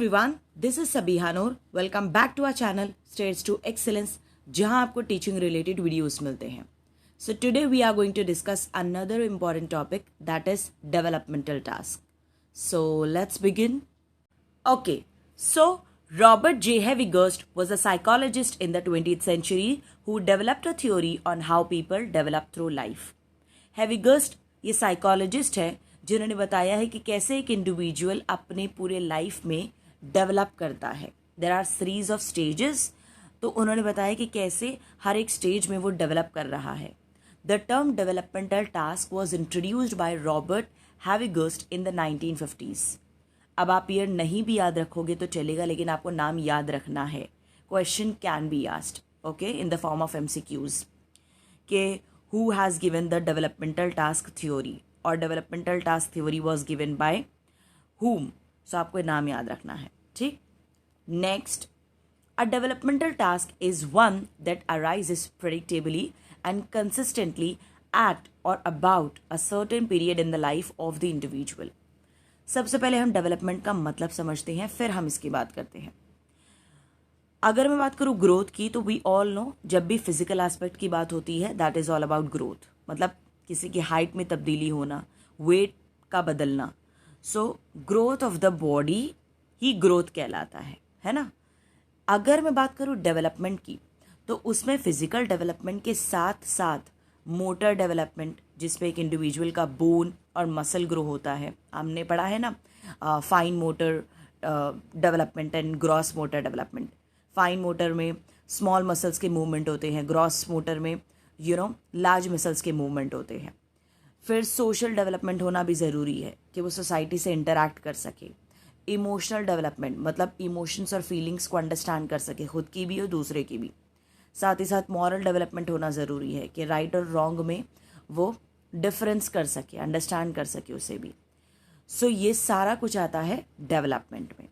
Everyone, this is Sabiha Noor. Welcome back to our channel states to excellence, जहां आपको teaching related videos मिलते हैं। So today we are going to discuss another important topic, that is developmental task. So let's begin. Okay, so Robert J. Hevigurst was a psychologist in the 20th century who developed a theory on how people develop through life. Hevigurst ये psychologist है जिन्होंने बताया है कि कैसे एक individual अपने पूरे लाइफ में डेवलप करता है। There are series of stages, तो उन्होंने बताया कि कैसे हर एक स्टेज में वो डेवलप कर रहा है। The term developmental task was introduced by Robert Havighurst in the 1950s। अब आप ईयर नहीं भी याद रखोगे तो चलेगा, लेकिन आपको नाम याद रखना है। Question can be asked, okay, in the form of MCQs के who has given the developmental task theory और developmental task theory was given by whom। So आपको नाम याद रखना है, ठीक। Next, a developmental task is one that arises predictably and consistently at or about a certain period in the life of the individual. सबसे पहले हम development का मतलब समझते हैं, फिर हम इसकी बात करते हैं। अगर मैं बात करूँ ग्रोथ की, तो वी ऑल नो जब भी फिजिकल एस्पेक्ट की बात होती है that is all about growth, मतलब किसी की हाइट में तब्दीली होना, वेट का बदलना। So growth of the body he growth कहलाता है ना। अगर मैं बात करूँ डेवलपमेंट की, तो उसमें फिजिकल डेवलपमेंट के साथ साथ मोटर डेवलपमेंट, जिसपे एक इंडिविजुअल का बोन और मसल ग्रो होता है। हमने पढ़ा है ना, fine motor development and gross motor development. Fine motor में स्मॉल मसल्स के मूवमेंट होते हैं, ग्रॉस मोटर में लार्ज मसल्स के मूवमेंट होते हैं। फिर सोशल डेवलपमेंट होना भी ज़रूरी है कि वो सोसाइटी से इंटरैक्ट कर सके। इमोशनल डेवलपमेंट मतलब इमोशंस और फीलिंग्स को अंडरस्टैंड कर सके, खुद की भी और दूसरे की भी। साथ ही साथ मॉरल डेवलपमेंट होना ज़रूरी है कि राइट और रॉन्ग में वो डिफरेंस कर सके, अंडरस्टैंड कर सके उसे भी। सो ये सारा कुछ आता है डेवलपमेंट में।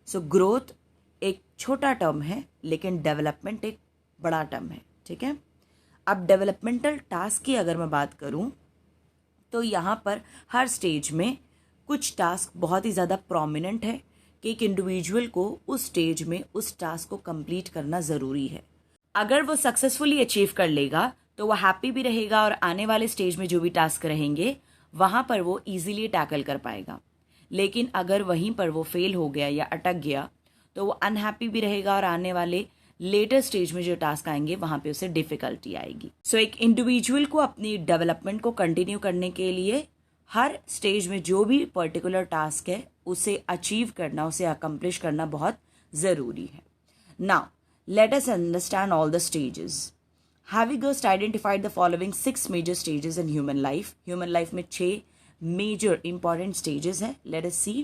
सो ग्रोथ एक छोटा टर्म है, लेकिन डेवलपमेंट एक बड़ा टर्म है, ठीक है। अब डेवलपमेंटल टास्क की अगर मैं बात करूं, तो यहाँ पर हर स्टेज में कुछ टास्क बहुत ही ज़्यादा प्रोमिनेंट है कि एक इंडिविजुअल को उस स्टेज में उस टास्क को कंप्लीट करना ज़रूरी है। अगर वो सक्सेसफुली अचीव कर लेगा तो वो हैप्पी भी रहेगा और आने वाले स्टेज में जो भी टास्क रहेंगे वहाँ पर वो इजीली टैकल कर पाएगा। लेकिन अगर वहीं पर वो फेल हो गया या अटक गया तो वो अनहैप्पी भी रहेगा और आने वाले लेटर स्टेज में जो टास्क आएंगे वहाँ पे उसे डिफिकल्टी आएगी। सो एक इंडिविजुअल को अपनी डेवलपमेंट को कंटिन्यू करने के लिए हर स्टेज में जो भी पर्टिकुलर टास्क है उसे अचीव करना, उसे अकम्प्लिश करना बहुत ज़रूरी है। Now let us understand all the stages. Havigurst identified the following 6 major stages in human life. Human life में 6 major important stages हैं. Let us see.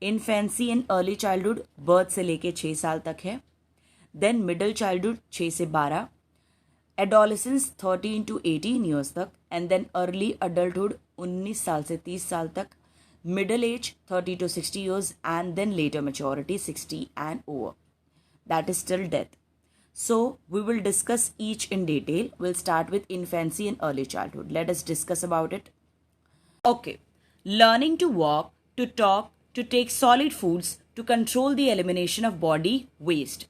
Infancy and early childhood, birth से लेके 6 साल तक है. Then middle childhood 6 से 12. Adolescence 13 to 18 years तक. And then early adulthood 19 साल से 30 साल तक. Middle age 30 to 60 years, and then later maturity 60 and over. That is till death. So we will discuss each in detail. We'll start with infancy and early childhood. Let us discuss about it. Okay. Learning to walk, to talk, to take solid foods, to control the elimination of body waste.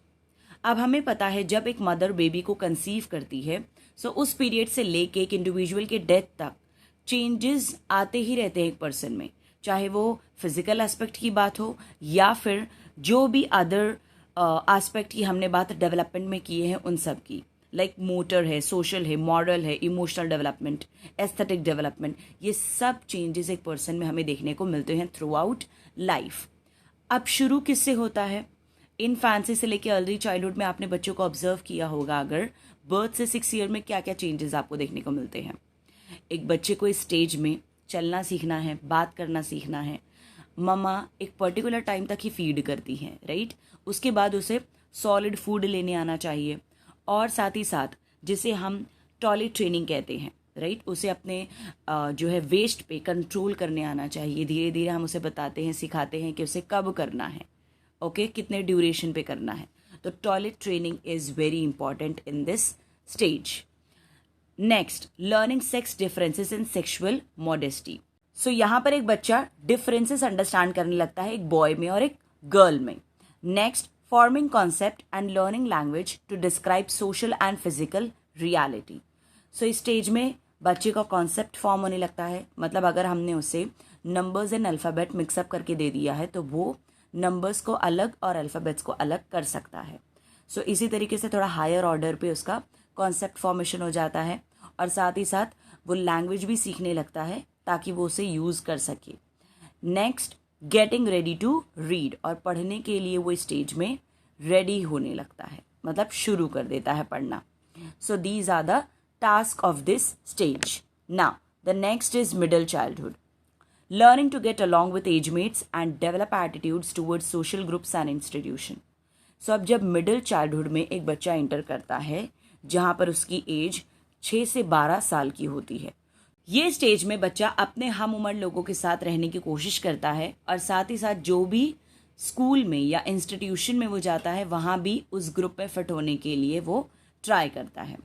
अब हमें पता है जब एक mother baby को conceive करती है, सो उस पीरियड से लेके एक इंडिविजुअल के डेथ तक चेंजेस आते ही रहते हैं एक पर्सन में, चाहे वो फिजिकल एस्पेक्ट की बात हो या फिर जो भी अदर एस्पेक्ट की हमने बात डेवलपमेंट में किए हैं उन सब की, लाइक मोटर है, सोशल है, मॉरल है, इमोशनल डेवलपमेंट, एस्थेटिक डेवलपमेंट। ये सब चेंजेस एक पर्सन में हमें देखने को मिलते हैं थ्रू आउट लाइफ। अब शुरू किससे होता है? इनफैंसी से लेकर अर्ली चाइल्डहुड में आपने बच्चों को ऑब्जर्व किया होगा, अगर बर्थ से 6 ईयर में क्या क्या चेंजेस आपको देखने को मिलते हैं। एक बच्चे को इस स्टेज में चलना सीखना है, बात करना सीखना है। मम्मा एक पर्टिकुलर टाइम तक ही फीड करती हैं, राइट। उसके बाद उसे सॉलिड फूड लेने आना चाहिए, और साथ ही साथ जिसे हम टॉयलेट ट्रेनिंग कहते हैं, राइट, उसे अपने जो है वेस्ट पे कंट्रोल करने आना चाहिए। धीरे धीरे हम उसे बताते हैं, सिखाते हैं कि उसे कब करना है, ओके, कितने ड्यूरेशन पे करना है। तो toilet training is very important in this stage. Next, learning sex differences in sexual modesty. So यहाँ पर एक बच्चा डिफरेंसेस अंडरस्टैंड करने लगता है एक बॉय में और एक गर्ल में। Next, forming concept and learning language to describe social and physical reality. So इस स्टेज में बच्चे का कॉन्सेप्ट फॉर्म होने लगता है, मतलब अगर हमने उसे नंबर्स एंड अल्फ़ाबेट मिक्सअप करके दे दिया है तो वो नंबर्स को अलग और अल्फ़ाबेट्स को अलग कर सकता है। सो इसी तरीके से थोड़ा हायर ऑर्डर पे उसका कॉन्सेप्ट फॉर्मेशन हो जाता है और साथ ही साथ वो लैंग्वेज भी सीखने लगता है ताकि वो उसे यूज़ कर सके। Next, getting ready to read, और पढ़ने के लिए वो स्टेज में रेडी होने लगता है, मतलब शुरू कर देता है पढ़ना। So these are the task of this stage. Now the next is middle childhood, learning to get along with age mates and develop attitudes towards social groups and institution. So अब जब मिडिल चाइल्डहुड में एक बच्चा inter करता है जहाँ पर उसकी एज 6 से 12 साल की होती है, ये स्टेज में बच्चा अपने हम उम्र लोगों के साथ रहने की कोशिश करता है और साथ ही साथ जो भी स्कूल में या इंस्टीट्यूशन में वो जाता है वहाँ भी उस ग्रुप में फिट होने के लिए वो ट्राई करता है।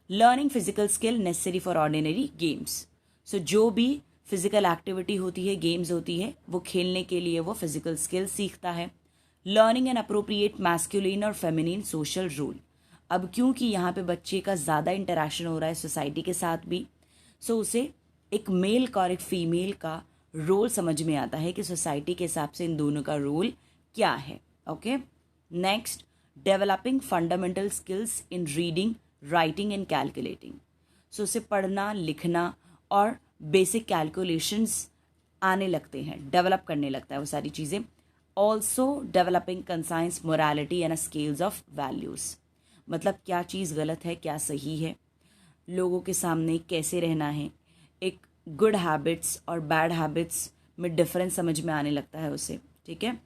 Learning physical skill necessary for ordinary games. So जो भी फिजिकल एक्टिविटी होती है, गेम्स होती है, वो खेलने के लिए वो फिजिकल स्किल सीखता है। लर्निंग एन अप्रोप्रिएट मैस्कुलिन और फेमिनिन सोशल रूल। अब क्योंकि यहाँ पे बच्चे का ज़्यादा इंटरेक्शन हो रहा है सोसाइटी के साथ भी, सो उसे एक मेल का और एक फीमेल का रोल समझ में आता है कि सोसाइटी के हिसाब से इन दोनों का रोल क्या है। Okay, next, developing fundamental skills in reading, writing and calculating. So उसे पढ़ना, लिखना और बेसिक कैलकुलेशंस आने लगते हैं, डेवलप करने लगता है वो सारी चीज़ें। Also developing conscience, morality and scales of values, मतलब क्या चीज़ गलत है, क्या सही है, लोगों के सामने कैसे रहना है, एक गुड हैबिट्स और बैड हैबिट्स में डिफरेंस समझ में आने लगता है उसे, ठीक है।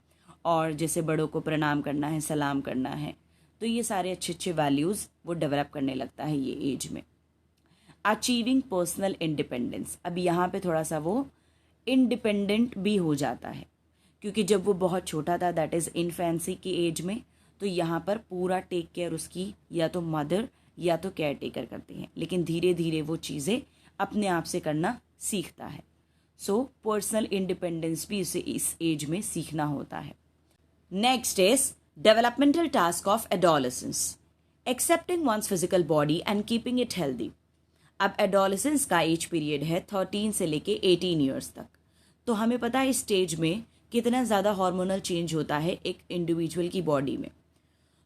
और जैसे बड़ों को प्रणाम करना है, सलाम करना है, तो ये सारे अच्छे अच्छे वैल्यूज़ वो डेवलप करने लगता है ये एज में। अचीविंग पर्सनल इंडिपेंडेंस, अब यहाँ पे थोड़ा सा वो इंडिपेंडेंट भी हो जाता है, क्योंकि जब वो बहुत छोटा था, दैट इज़ इन्फेंसी की एज में, तो यहाँ पर पूरा टेक केयर उसकी या तो मदर या तो केयर टेकर करते हैं, लेकिन धीरे धीरे वो चीज़ें अपने आप से करना सीखता है। सो पर्सनल इंडिपेंडेंस भी उसे इस एज में सीखना होता है। Next is developmental task of adolescence, accepting one's physical body and keeping it healthy. अब एडोलेसेंस का एज पीरियड है 13 से लेके 18 ईयर्स तक। तो हमें पता है इस स्टेज में कितना ज़्यादा हार्मोनल चेंज होता है एक इंडिविजुअल की बॉडी में।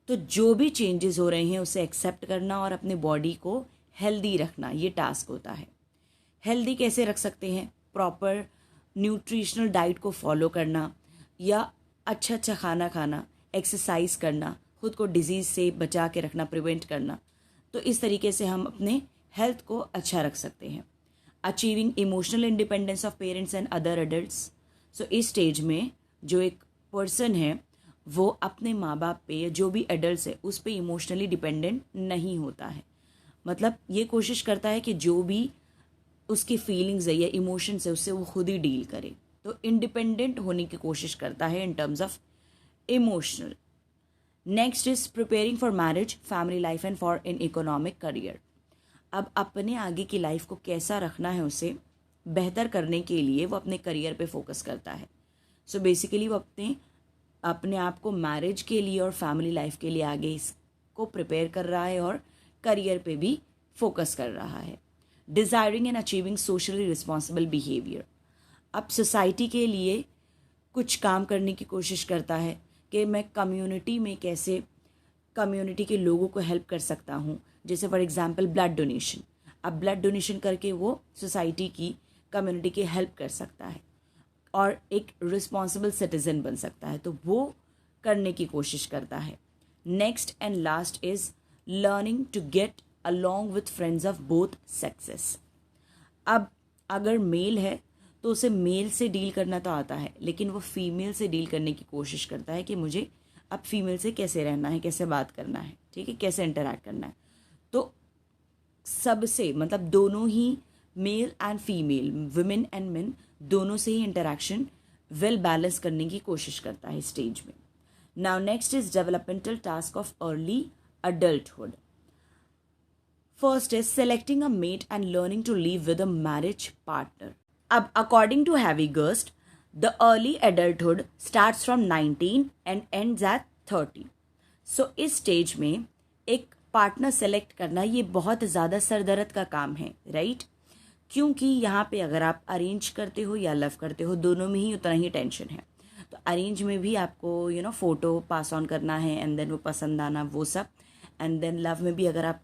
तो जो भी चेंजेस हो रहे हैं उसे एक्सेप्ट करना और अपने बॉडी को हेल्दी रखना, ये टास्क होता है। हेल्दी कैसे रख सकते हैं? प्रॉपर न्यूट्रिशनल डाइट को फॉलो करना या अच्छा अच्छा खाना खाना, एक्सरसाइज करना, खुद को डिजीज़ से बचा के रखना, प्रिवेंट करना। तो इस तरीके से हम अपने हेल्थ को अच्छा रख सकते हैं। Achieving emotional independence of parents and other adults. So इस स्टेज में जो एक पर्सन है वो अपने माँ बाप पे या जो भी एडल्ट्स है उस पर इमोशनली डिपेंडेंट नहीं होता है, मतलब ये कोशिश करता है कि जो भी उसकी फीलिंग्स है या इमोशंस है उससे वो खुद ही डील करे। तो इंडिपेंडेंट होने की कोशिश करता है in terms of emotional. Next is preparing for marriage, family life and for an economic career. अब अपने आगे की लाइफ को कैसा रखना है उसे बेहतर करने के लिए वो अपने करियर पे फोकस करता है। सो बेसिकली वो अपने आप को मैरिज के लिए और फैमिली लाइफ के लिए आगे इसको प्रिपेयर कर रहा है और करियर पे भी फोकस कर रहा है। Desiring and achieving socially responsible behaviour. अब सोसाइटी के लिए कुछ काम करने की कोशिश करता है कि मैं कम्युनिटी में कैसे कम्युनिटी के लोगों को हेल्प कर सकता हूँ। जैसे फॉर एग्जांपल ब्लड डोनेशन। अब ब्लड डोनेशन करके वो सोसाइटी की, कम्युनिटी की हेल्प कर सकता है और एक रिस्पॉन्सिबल सिटीजन बन सकता है, तो वो करने की कोशिश करता है। Next and last is learning to get along with friends of both sexes. अब अगर मेल है तो उसे मेल से डील करना तो आता है, लेकिन वो फीमेल से डील करने की कोशिश करता है कि मुझे अब फीमेल से कैसे रहना है, कैसे बात करना है, ठीक है, कैसे इंटरैक्ट करना है। तो सबसे, मतलब दोनों ही, male and female, women and men, दोनों से ही इंटरैक्शन वेल बैलेंस करने की कोशिश करता है स्टेज में। Now next is developmental task of early adulthood. First is selecting a mate and learning to live with a marriage partner. अब according to Havighurst, the early adulthood starts from 19 and ends at 30. So इस stage में एक partner select करना ये बहुत ज़्यादा सरदर्द का काम है, राइट? क्योंकि यहाँ पे अगर आप अरेंज करते हो या लव करते हो, दोनों में ही उतना ही टेंशन है. तो अरेंज में भी आपको फ़ोटो पास ऑन करना है एंड देन वो पसंद आना, वो सब. एंड देन लव में भी अगर आप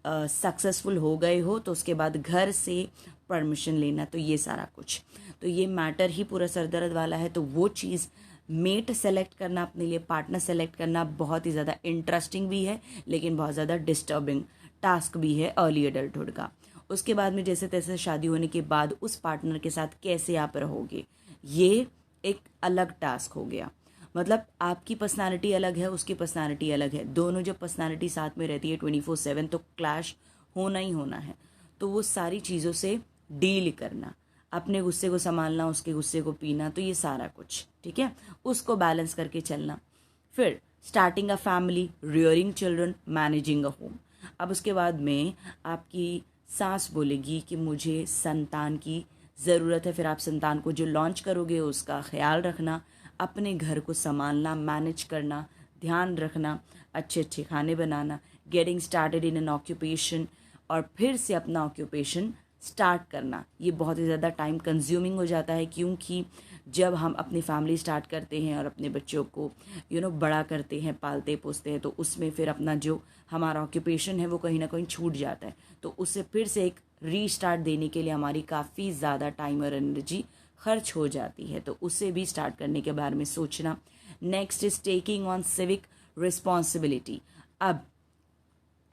सक्सेसफुल हो गए हो तो उसके बाद घर से परमिशन लेना, तो ये सारा कुछ, तो ये मैटर ही पूरा सरदर्द वाला है. तो वो चीज़ मेट सेलेक्ट करना, अपने लिए पार्टनर सेलेक्ट करना बहुत ही ज़्यादा इंटरेस्टिंग भी है, लेकिन बहुत ज़्यादा डिस्टर्बिंग टास्क भी है अर्ली एडल्टहुड का. उसके बाद में जैसे तैसे शादी होने के बाद उस पार्टनर के साथ कैसे आप रहोगे, ये एक अलग टास्क हो गया. मतलब आपकी पर्सनालिटी अलग है, उसकी पर्सनालिटी अलग है, दोनों जब पर्सनालिटी साथ में रहती है 24/7 तो क्लैश होना ही होना है. तो वो सारी चीज़ों से डील करना, अपने गुस्से को संभालना, उसके गुस्से को पीना, तो ये सारा कुछ, ठीक है, उसको बैलेंस करके चलना. फिर starting a family, rearing children, managing a home. अब उसके बाद में आपकी सास बोलेगी कि मुझे संतान की ज़रूरत है, फिर आप संतान को जो लॉन्च करोगे उसका ख्याल रखना, अपने घर को संभालना, मैनेज करना, ध्यान रखना, अच्छे अच्छे खाने बनाना, getting started in an occupation, और फिर से अपना ऑक्यूपेशन स्टार्ट करना. ये बहुत ही ज़्यादा टाइम कंज्यूमिंग हो जाता है, क्योंकि जब हम अपनी फैमिली स्टार्ट करते हैं और अपने बच्चों को बड़ा करते हैं, पालते पोसते हैं, तो उसमें फिर अपना जो हमारा ऑक्यूपेशन है वो कहीं ना कहीं छूट जाता है. तो उससे फिर से एक रीस्टार्ट देने के लिए हमारी काफ़ी ज़्यादा टाइम और एनर्जी खर्च हो जाती है. तो उसे भी स्टार्ट करने के बारे में सोचना. Next is taking on civic responsibility. अब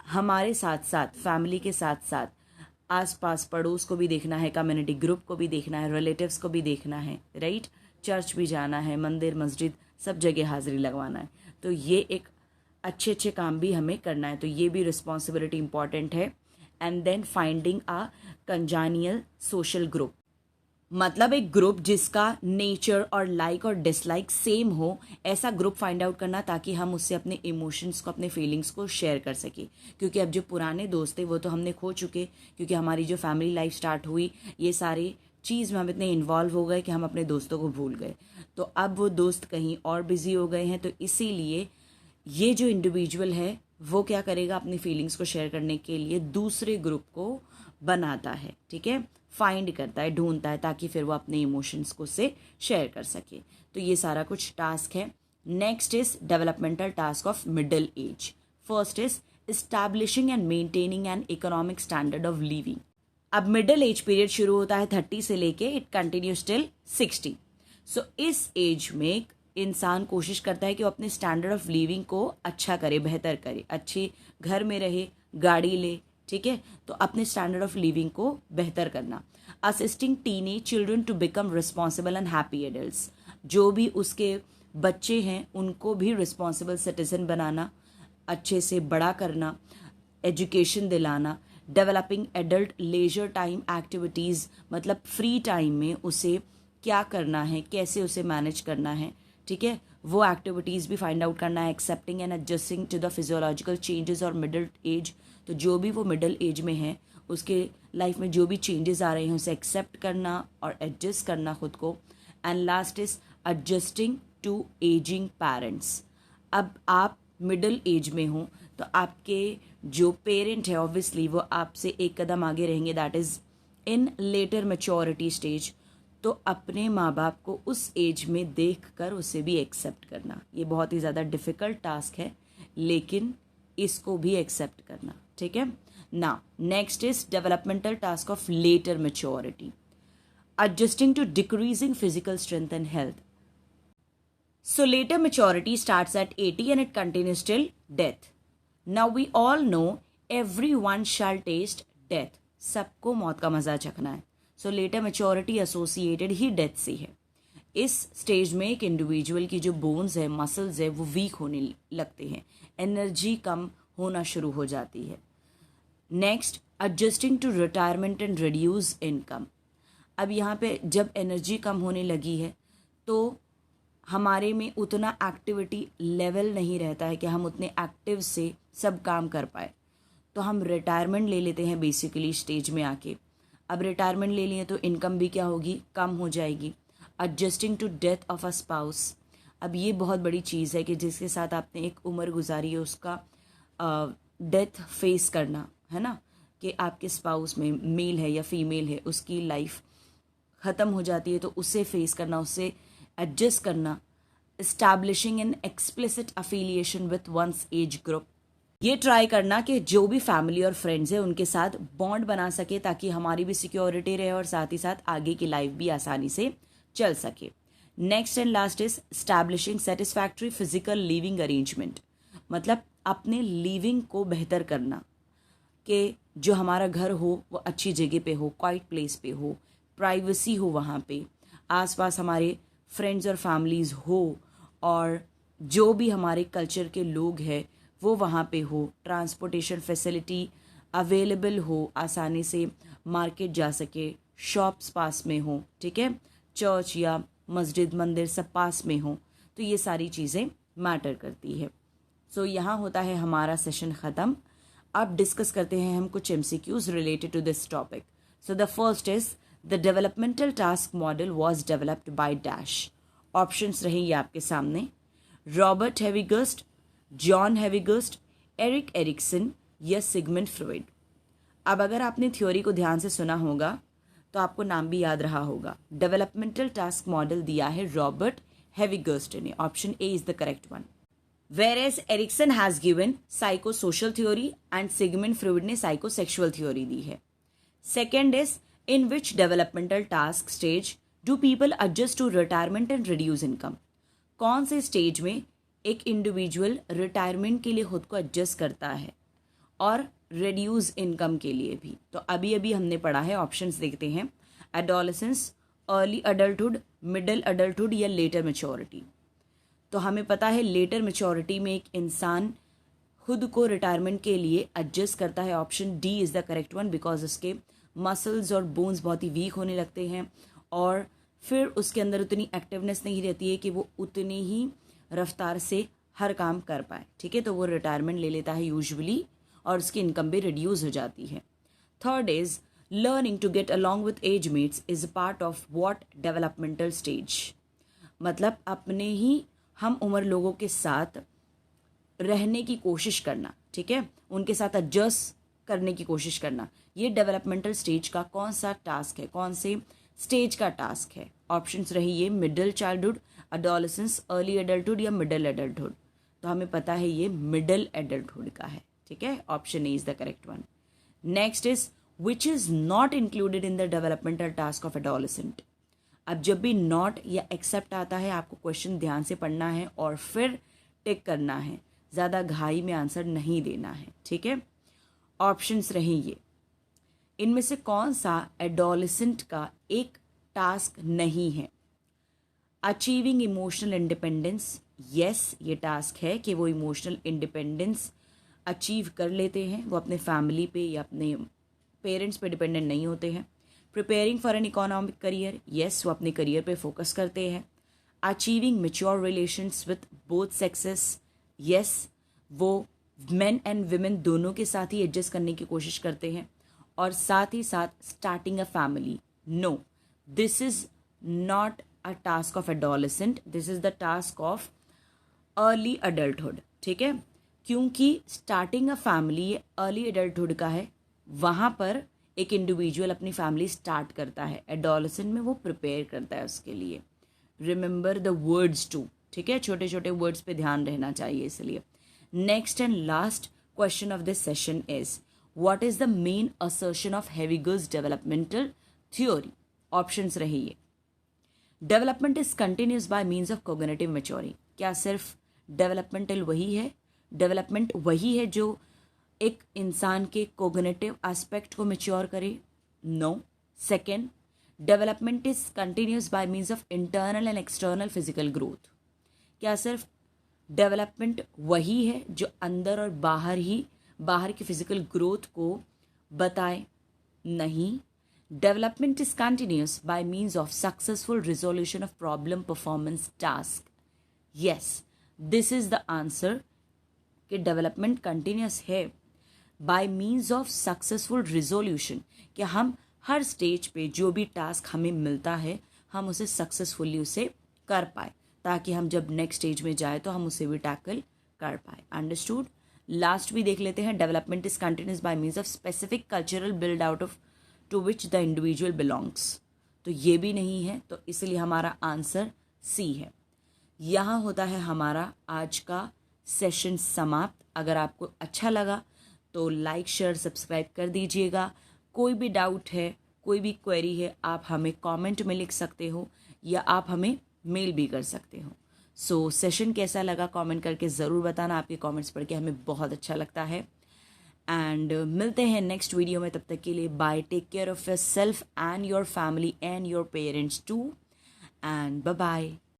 हमारे साथ साथ, फैमिली के साथ साथ, आसपास पड़ोस को भी देखना है, कम्युनिटी ग्रुप को भी देखना है, रिलेटिव्स को भी देखना है, राइट? चर्च भी जाना है, मंदिर मस्जिद सब जगह हाजिरी लगवाना है. तो ये एक अच्छे अच्छे काम भी हमें करना है, तो ये भी रिस्पॉन्सिबिलिटी इंपॉर्टेंट है. And then finding a congenial social group, मतलब एक ग्रुप जिसका नेचर और लाइक और डिसलाइक सेम हो, ऐसा ग्रुप फाइंड आउट करना, ताकि हम उससे अपने इमोशंस को, अपने फीलिंग्स को शेयर कर सके. क्योंकि अब जो पुराने दोस्त थे वो तो हमने खो चुके, क्योंकि हमारी जो फैमिली लाइफ स्टार्ट हुई, ये सारी चीज़ में हम इतने इन्वॉल्व हो गए कि हम अपने दोस्तों को भूल गए. तो अब वो दोस्त कहीं और बिजी हो गए हैं. तो इसीलिए ये जो इंडिविजुअल है वो क्या करेगा, अपनी फीलिंग्स को शेयर करने के लिए दूसरे ग्रुप को बनाता है, ठीक है, फाइंड करता है, ढूंढता है, ताकि फिर वो अपने इमोशंस को से शेयर कर सके. तो ये सारा कुछ टास्क है. Next is developmental task of middle age. First is establishing and maintaining an economic standard of living. अब मिडिल एज पीरियड शुरू होता है 30 से लेके, इट कंटिन्यूज टिल 60. सो इस एज में इंसान कोशिश करता है कि वो अपने स्टैंडर्ड ऑफ लिविंग को अच्छा करे, बेहतर करे, अच्छे घर में रहे, गाड़ी ले, ठीक है. तो अपने स्टैंडर्ड ऑफ लिविंग को बेहतर करना. Assisting teenage children to become responsible and happy adults. जो भी उसके बच्चे हैं उनको भी रिस्पॉन्सिबल सिटीजन बनाना, अच्छे से बड़ा करना, एजुकेशन दिलाना. Developing adult leisure time activities, मतलब फ्री टाइम में उसे क्या करना है, कैसे उसे मैनेज करना है, ठीक है, वो एक्टिविटीज़ भी फाइंड आउट करना है. Accepting and adjusting to the physiological changes और मिडिल एज. तो जो भी वो मिडिल एज में है, उसके लाइफ में जो भी चेंजेस आ रहे हैं उसे एक्सेप्ट करना और एडजस्ट करना खुद को. And last is adjusting to ageing parents. अब आप मिडिल एज में हो तो आपके जो पेरेंट है ऑब्वियसली वो आपसे एक कदम आगे रहेंगे, that is in later maturity stage. तो अपने माँ बाप को उस एज में देख कर उसे भी एक्सेप्ट करना, ये बहुत ही ज़्यादा डिफ़िकल्ट टास्क है, लेकिन इसको भी एक्सेप्ट करना, ठीक है ना. Next is developmental task of later maturity. Adjusting to decreasing physical strength and health. So later maturity starts at 80 and it continues till death. Now we all know everyone shall taste death. सबको मौत का मजा चखना है. So later maturity associated ही death से है. इस stage में एक इंडिविजुअल की जो बोन्स है, मसल्स है, वो वीक होने लगते हैं, एनर्जी कम होना शुरू हो जाती है. Next, adjusting to retirement and reduce income. अब यहाँ पे जब एनर्जी कम होने लगी है तो हमारे में उतना एक्टिविटी लेवल नहीं रहता है कि हम उतने एक्टिव से सब काम कर पाए, तो हम रिटायरमेंट ले लेते हैं बेसिकली स्टेज में आके. अब रिटायरमेंट ले लिए तो इनकम भी क्या होगी, कम हो जाएगी. Adjusting to death of a spouse. अब ये बहुत बड़ी चीज़ है कि जिसके साथ आपने एक उम्र गुजारी है उसका डेथ फेस करना, है ना, कि आपके स्पाउस में मेल है या फीमेल है, उसकी लाइफ ख़त्म हो जाती है तो उसे फेस करना, उससे एडजस्ट करना। Establishing an explicit affiliation with one's age group, ये ट्राई करना कि जो भी फैमिली और फ्रेंड्स है उनके साथ बॉन्ड बना सके ताकि हमारी भी सिक्योरिटी रहे और साथ ही साथ आगे की लाइफ भी आसानी से चल सके। Next and last is establishing satisfactory physical living arrangement, मतलब अपने लिविंग को बेहतर करना कि जो हमारा घर हो वो अच्छी जगह पे हो, क्वाइट प्लेस पे हो, प्राइवेसी हो, वहाँ पे आसपास हमारे फ्रेंड्स और फैमिलीज़ हो और जो भी हमारे कल्चर के लोग हैं वो वहाँ पे हो, ट्रांसपोर्टेशन फैसिलिटी अवेलेबल हो, आसानी से मार्केट जा सके, शॉप्स पास में हो, ठीक है, चर्च या मस्जिद मंदिर सब पास में हो, तो ये सारी चीज़ें मैटर करती है। सो यहाँ होता है हमारा सेशन ख़त्म। अब डिस्कस करते हैं हम कुछ MCQs related to this topic. So the first is the developmental task model was developed by dash. Options रहेंगे आपके सामने, Robert Havighurst, John Havighurst, Erik Erikson या सिगमंड फ्रॉइड। अब अगर आपने थ्योरी को ध्यान से सुना होगा तो आपको नाम भी याद रहा होगा। डेवलपमेंटल टास्क मॉडल दिया है रॉबर्ट हेविगस्ट ने, option A is the correct one. Whereas Erikson has given psychosocial theory and Sigmund Freud ने psychosexual theory दी है। Second is in which developmental task stage do people adjust to retirement and reduce income? कौन से stage में एक individual retirement के लिए खुद को एडजस्ट करता है और रिड्यूस इनकम के लिए भी? तो अभी अभी हमने पढ़ा है, ऑप्शंस देखते हैं, adolescence, early adulthood, middle adulthood या लेटर मैच्योरिटी। तो हमें पता है लेटर मैच्योरिटी में एक इंसान खुद को रिटायरमेंट के लिए एडजस्ट करता है, option D is the correct one, because उसके मसल्स और बोन्स बहुत ही वीक होने लगते हैं और फिर उसके अंदर उतनी एक्टिवनेस नहीं रहती है कि वो उतनी ही रफ्तार से हर काम कर पाए, ठीक है, तो वो रिटायरमेंट ले लेता है यूजुअली और उसकी इनकम भी रिड्यूस हो जाती है। Third is learning to get along with age mates is a part of what developmental stage, मतलब अपने ही हम उम्र लोगों के साथ रहने की कोशिश करना, ठीक है, उनके साथ एडजस्ट करने की कोशिश करना, ये डेवलपमेंटल स्टेज का कौन सा टास्क है, कौन से स्टेज का टास्क है? ऑप्शंस रही ये middle childhood, adolescence, early adulthood या मिडिल एडल्टहुड। तो हमें पता है ये मिडिल एडल्टहुड का है, ठीक है, option A is the correct one. Next is which is not included in the developmental task of adolescent. अब जब भी नॉट या एक्सेप्ट आता है आपको क्वेश्चन ध्यान से पढ़ना है और फिर टिक करना है, ज़्यादा घाई में आंसर नहीं देना है, ठीक है। ऑप्शंस रहेंगे, इनमें से कौन सा एडोलेसेंट का एक टास्क नहीं है? अचीविंग इमोशनल इंडिपेंडेंस, यस ये टास्क है कि वो इमोशनल इंडिपेंडेंस अचीव कर लेते हैं, वो अपने फैमिली पे या अपने पेरेंट्स पे डिपेंडेंट नहीं होते हैं। Preparing for an economic career, yes वो अपने करियर पे फोकस करते हैं। Achieving mature relations with both sexes, yes वो मेन एंड विमेन दोनों के साथ ही एडजस्ट करने की कोशिश करते हैं। और साथ ही साथ starting a family, no this is not a task of adolescent, this is the task of early adulthood, ठीक है, क्योंकि starting a family early adulthood का है, वहाँ पर एक इंडिविजुअल अपनी फैमिली स्टार्ट करता है, एडोलेसेंट में वो प्रिपेयर करता है उसके लिए। रिमेंबर द वर्ड्स टू, ठीक है, छोटे छोटे वर्ड्स पे ध्यान रहना चाहिए इसलिए। Next and last question of this session is what is the main assertion of हेविगर्स डेवलपमेंटल थ्योरी? ऑप्शंस रहिए, development is continuous by means of cognitive maturity, क्या सिर्फ डेवलपमेंटल वही है? डेवलपमेंट वही है जो एक इंसान के कोग्निटिव एस्पेक्ट को मैच्योर करे? No. Second, development is continuous by means of internal and external physical growth, क्या सिर्फ डेवलपमेंट वही है जो अंदर और बाहर की फिजिकल ग्रोथ को बताए? नहीं। Development is continuous by means of successful resolution of problem performance task, yes this is the answer कि डेवलपमेंट कंटिन्यूस है bye means of successful resolution, कि हम हर स्टेज पे जो भी टास्क हमें मिलता है हम उसे सक्सेसफुली उसे कर पाए, ताकि हम जब नेक्स्ट स्टेज में जाए तो हम उसे भी टैकल कर पाए। अंडरस्टूड। लास्ट भी देख लेते हैं। Development is continuous by means of specific cultural build out of to which the individual belongs. तो ये भी नहीं है, तो इसलिए हमारा आंसर सी है। यहाँ होता है हमारा आज का सेशन समाप्त। अगर आपको अच्छा लगा तो लाइक शेयर सब्सक्राइब कर दीजिएगा। कोई भी डाउट है, कोई भी क्वेरी है, आप हमें कमेंट में लिख सकते हो या आप हमें मेल भी कर सकते हो। सो सेशन कैसा लगा कमेंट करके ज़रूर बताना। आपके कमेंट्स पढ़ के हमें बहुत अच्छा लगता है। एंड मिलते हैं नेक्स्ट वीडियो में। तब तक के लिए bye. Take care of yourself and your family and your parents too. And bye bye.